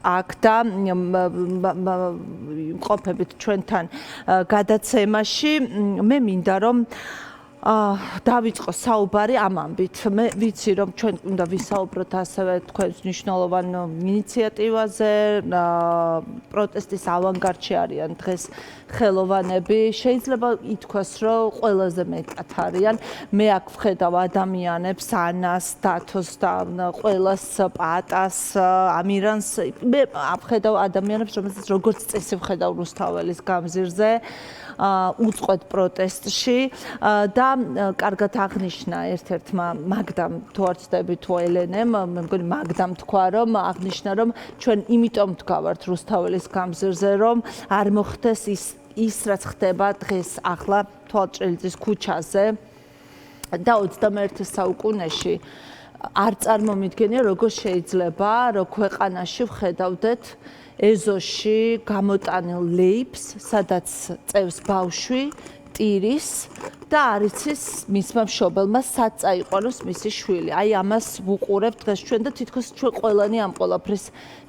აქ და მყოფებით ჩვენთან გადაცემაში მე მინდა რომ დავიწყო საუბარი ამ ამბით. მე ვიცი რომ ჩვენ უნდა ვისაუბროთ ასევე თქვენს მნიშვნელოვან ინიციატივაზე, პროტესტის ავანგარდში არიან დღეს ხელოვანები. შეიძლება ითქვას, რომ ყველაზე მეტად არიან. მე აქ ვხედავ ადამიანებს, ანას, დათოს და ყველას, პატას, ამირანს. მე ვხედავ ადამიანებს, რომელსაც როგორც წესი ვხედავ რუსთაველის გამზირზე. უწყვეტ პროტესტში და კარგად აღნიშნა ერთ-ერთმა მაგდამ თუ არ ვცდები თუ ელენემ, მე მგონი მაგდამ თქვა რომ აღნიშნა რომ ჩვენ იმიტომ ვდგავართ რუსთაველის გამზირზე რომ არ მოხდეს ის რაც ხდება დღეს ახლა თვალჭრელიძის ქუჩაზე და 21 საუკუნეში არ წარმომიდგენია როგორ შეიძლება რომ ქვეყანაში ვხედავდეთ ეზოში გამოტანილ ლეიფს, სადაც წევს ბავშვი, ტირის და არ იცის მისმა მშობელმა სად წაიყვანოს მისი შვილი. აი ამას ვუყურებთ დღეს ჩვენ და თითქოს ჩვენ ყველანი ამ ყველაფრის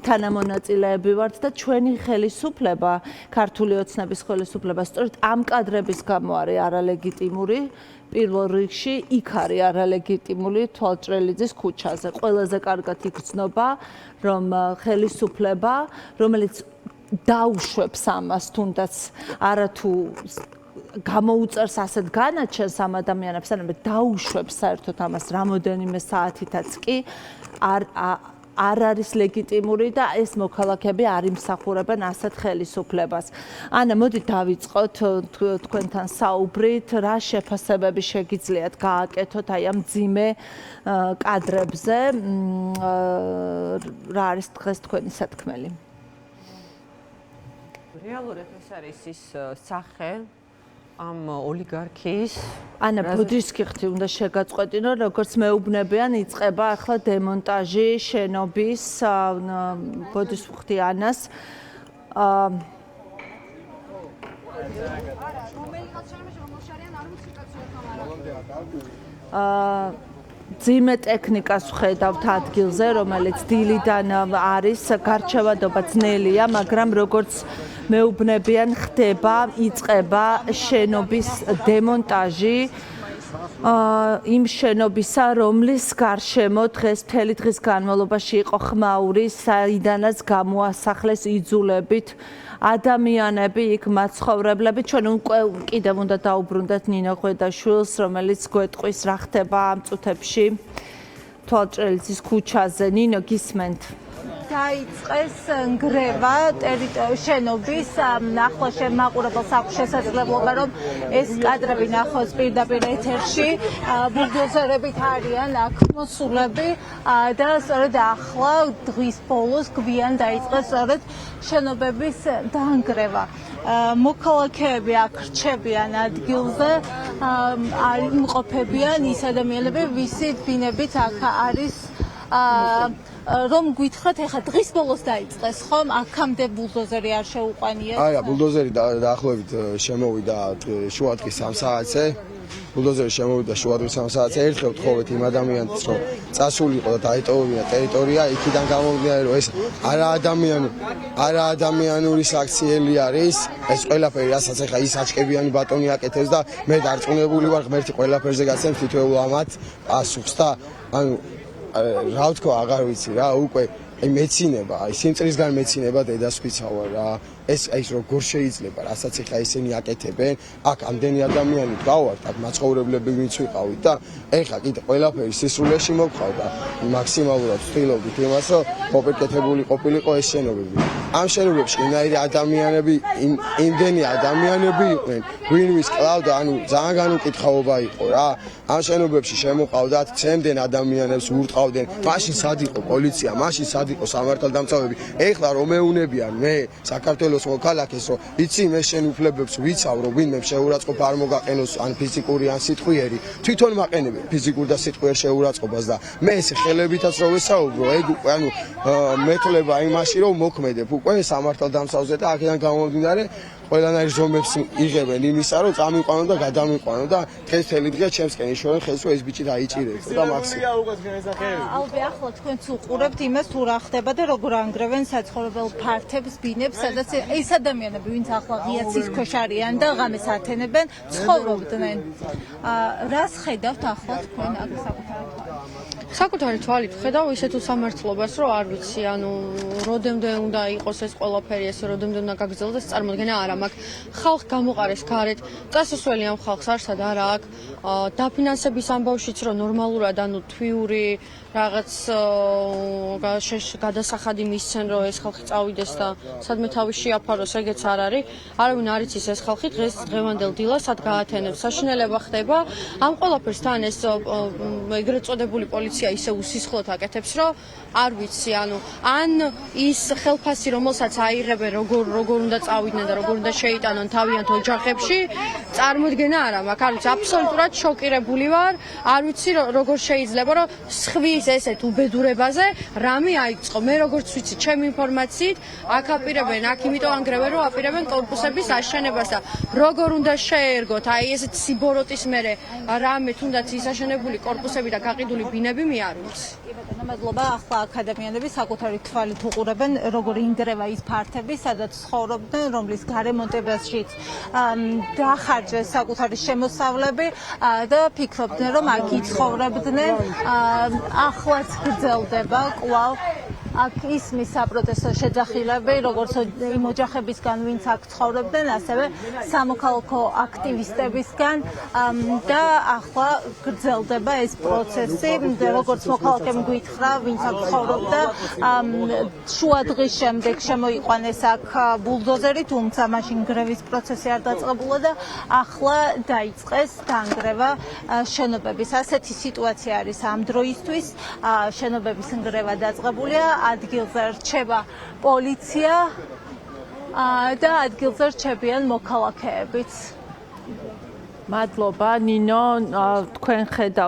თანამონაწილეები ვართ და ჩვენი ხელისუფლება, ქართული ოცნების ხელისუფლება, სწორედ ამ კადრების გამო არის არალეგიტიმური. პირველ რიგში იქ არის არალეგიტიმული თვალჭრელიძის ქუჩაზე. ყველაზე კარგად იგრძნობა, რომ ხელისუფლება, რომელიც დაუშვებს ამას, თუნდაც არათუ გამოუწერს ასეთ განაჩენს ამ ადამიანებს, არამედ დაუშვებს საერთოდ ამას რამოდენიმე საათითაც კი არ არის ლეგიტიმური და ეს მოქალაქეები არ იმსახურებენ ასეთ ხელისუფლებას. ანა, მოდი დავიწყოთ თქვენთან საუბრით, რა შეფასებები შეგიძლიათ გააკეთოთ აი ამ მძიმე კადრებზე, რა არის დღეს თქვენი სათქმელი? რეალურად ეს არის ის სახე ამ ოლიგარქიის ანა ბუდისტკიხთი უნდა შეგაწყვეტინო, როგორც მეუბნებიან, იწყება ახლა დემონტაჟი შენობის ბუდისტკიხთი ანას. ძიმე ტექნიკას ვხედავთ ადგილზე, რომელიც დილიდან არის, გარჩევადობა ძნელია, მაგრამ როგორც მეუბნებიან, ხდება, იწყება შენობის დემონტაჟი იმ შენობისა, რომლის გარშემო დღეს მთელი დღის განმავლობაში იყო ხმაური, საიდანაც გამოასახლეს იძულებით ადამიანები, იქ მაცხოვრებლები. ჩვენ კიდევ უნდა დაუბრუნდეთ ნინო ღვედაშვილს, რომელიც გვეტყვის რა ხდება ამ წუთებში თვალჭრელიძის ქუჩაზე. ნინო, გისმენთ? დაიწყეს ნგრევა შენობის ნახვა შემაყურებელს აქვს შესაძლებლობა რომ ეს კადრები ნახოს პირდაპირ ეთერში ბულდოზერებით არიან აქ მოსულები და სწორედ ახლა დღის ბოლოს გვიან დაიწყეს სწორედ შენობების დანგრევა. მოქალაქეები აქ რჩებიან ადგილზე, იმყოფებიან ის ადამიანები, ვისი ბინებიც აქ არის რომ გითხრათ, ეხლა დღის ბოლოს დაიწყეს, ხომ? აქამდე ბულდოზერი არ შეუყვანიათ? არა, ბულდოზერი დაახლოებით შემოვიდა შუა დღის 3 საათზე. ბულდოზერი შემოვიდა შუა დღის 3 საათზე. ერთხელ ვთხოვეთ იმ ადამიანებს, რომ წასულიყო და დაეტოვებინა ტერიტორია, იქიდან გამომდინარე, რომ ეს არაადამიანური საქციელი არის. ეს ყველაფერი, რასაც ეხლა ის აჩკებიანი ბატონი აკეთებს და მე დარწმუნებული ვარ, ღმერთი ყველაფერზე გაცემს თითოეულ ამათ პასუხს და ანუ რა ვთქვა, აღარ ვიცი რა, უკვე აი მეცინება, აი სიმწრისგან მეცინება დედას ვიცავა რა. ეს როგორ შეიძლება, რასაც ეხლა ესენი აკეთებენ, აქ ამდენი ადამიანი გავართ, აქ მაცხოვრებლები ვინც ვიყავით და ეხლა კიდე ყველაფერი სისრულეში მოგხავდა. მაქსიმალურად ვცდილობდით იმას, რომ მოპირკეთებული ყოფილიყო ეს შენობები. ამ შენობებში იმდენი ადამიანები, იმდენი ადამიანები იყვნენ, ვინვის კლავდა, ანუ ძალიან განუკითხაობა იყო რა. ამ შენობებში შემოყავდათ, ცემდნენ ადამიანებს, ურტყავდნენ. მაშინ სად იყო პოლიცია, მაშინ სად იყო სამართალდამცავები. ეხლა რომ მეუნებიან მე საქართველოს მოქალაქეს, რომ იცი მე შენ უფლებებს ვიცავ, რომ ვინმე შეურაცხყოფა არ მოგაყენოს ან ფიზიკური ან სიტყვიერი, თვითონ მაყენებენ ფიზიკურ და სიტყვიერ შეურაცხყოფას და მე ეს ხელებითაც რომ ვესაუბრო, ეგ უკვე ანუ მეთლება იმაში, რომ მოქმედებ უკვე სამართალდამცავზე და აქედან გამომდინარე ყველანაირ ზომებს იღებენ იმისა, რომ წამიყვანო და გადამიყვანო და დღეს თელი დღე ჩემსკენ იშოვენ ხელს, რომ ეს ბიჭი დაიჭირებო და მაქსიმუმ. ალბე ახლა თქვენც უყურებთ იმას თუ რა ხდება და როგორ ანგრევენ საცხოვრებელ ფართებს, ბინებს, სადაც ეს ადამიანები, ვინც ახლა ღიაცის ქვეშ არიან და ღამეს ათენებენ, ცხოვრობდნენ. რას ხედავთ ახლა თქვენ აქ საკუთარი თვალით ხედავ ისეთ უსამართლობას, რომ არ ვიცი, ანუ როდემდე უნდა იყოს ეს ყველაფერი, ეს როდემდე უნდა გაგრძელდეს, წარმოდგენა არ მაქვს. ხალხი გამოყარეს გარეთ, წასასვლელი ამ ხალხს არსად არა აქვს. დაფინანსების ამბავშიც რომ ნორმალურად, ანუ თვიური რაღაც გადასახადი მისცენ, რომ ეს ხალხი წავიდეს და სადმე თავი შეაფაროს, ეგეც არ არის. არავინ არ იცის ეს ხალხი დღევანდელ დილას სად გაათენებს. საშინელება ხდება. ამ ყველაფერს თან ეს ეგრეთ წოდებული პოლიცია ისე უსისხლოდ აკეთებს, რომ არ ვიცი, ანუ ან ის ხელფასი, რომელსაც აიღებენ, როგორ უნდა წავიდნენ და როგორ უნდა შეიტანონ თავიანთ ოჯახებში, წარმოდგენა არ მაქვს. არ ვიცი, აბსოლუტურად შოკირებული ვარ. არ ვიცი, როგორ შეიძლება, რომ სხვის ესეთ უბედურებაზე რამე აიწყო. მე როგორც ვიცი, ჩემი ინფორმაციით, აქ აპირებენ, აქ იმიტომ ანგრევენ, რომ აპირებენ კორპუსების აშენებას და როგორ უნდა შეერგოთ, აი ესეთ სიბოროტის მერე რამე თუნდაც ისაშენებული კორპუსები და გაყიდული ბინები მე არ ვიცი. მადლობა. ახლა აქ ადამიანები საკუთარი თვალით უყურებენ, როგორ ინგრევა ის ფართები, სადაც ცხოვრობდნენ, რომლის გარემონტებაშიც დაახარჯეს საკუთარი შემოსავლები და ფიქრობდნენ, რომ აქ იცხოვრებდნენ. ახლაც გრძელდება კვლავ აქ ისმის საპროტესტო შეძახილები, როგორც იმ ოჯახებისგან, ვინც აქ ცხოვრობდნენ, ასევე სამოქალაქო აქტივისტებისგან და ახლა გრძელდება ეს პროცესი, როგორც მოქალაქემ გითხრა, ვინც აქ ცხოვრობდა, შუა დღის შემდეგ შემოიყვანეს აქ ბულდოზერი, თუმცა მაშინ გრევის პროცესი არ დაწყებულა და ახლა დაიწყეს დანგრევა შენობების. ასეთი სიტუაცია არის ამ დროისთვის, შენობების ნგრევა დაწყებულია, ადგილზე რჩება პოლიცია და ადგილზე რჩებიან მოქალაქეებიც. მადლობა ნინო, თქვენ ხედავთ